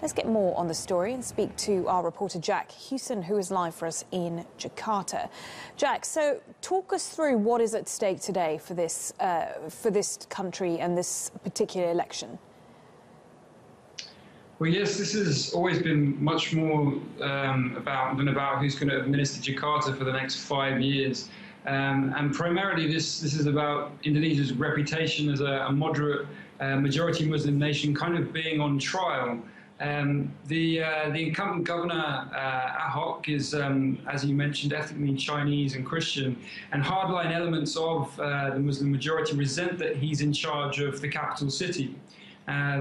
Let's get more on the story and speak to our reporter Jack Hewson, who is live for us in Jakarta. Jack, so talk us through what is at stake today for this country and this particular election. Well, yes, this has always been much more about who's going to administer Jakarta for the next 5 years. And primarily this is about Indonesia's reputation as a moderate majority Muslim nation kind of being on trial. The incumbent governor, Ahok, is, as you mentioned, ethnically Chinese and Christian, and hardline elements of the Muslim majority resent that he's in charge of the capital city.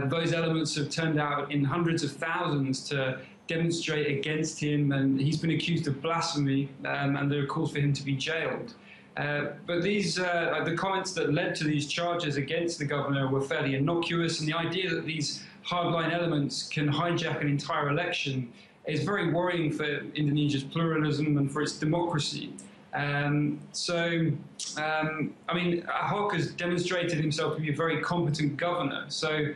Those elements have turned out in hundreds of thousands to demonstrate against him, and he's been accused of blasphemy, and there are calls for him to be jailed. But the comments that led to these charges against the governor were fairly innocuous, and the idea that these hardline elements can hijack an entire election is very worrying for Indonesia's pluralism and for its democracy. I mean, Ahok has demonstrated himself to be a very competent governor. So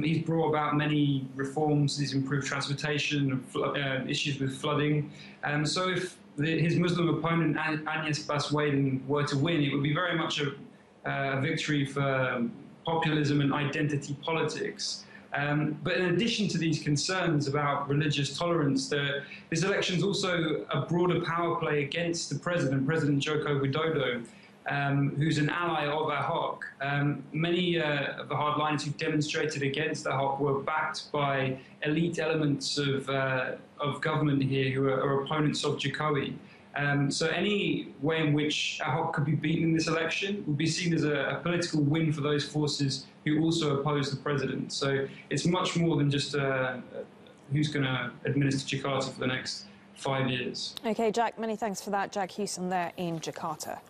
he's brought about many reforms. He's improved transportation, issues with flooding. So if his Muslim opponent, Anies Baswedan, were to win, it would be very much a victory for populism and identity politics. But in addition to these concerns about religious tolerance, this election is also a broader power play against the President Joko Widodo, who's an ally of Ahok. Many of the hardliners who demonstrated against Ahok were backed by elite elements of government here who are opponents of Jokowi. So any way in which Ahok could be beaten in this election would be seen as a political win for those forces who also oppose the president. So it's much more than just who's going to administer Jakarta for the next 5 years. OK, Jack, many thanks for that. Jack Hewson there in Jakarta.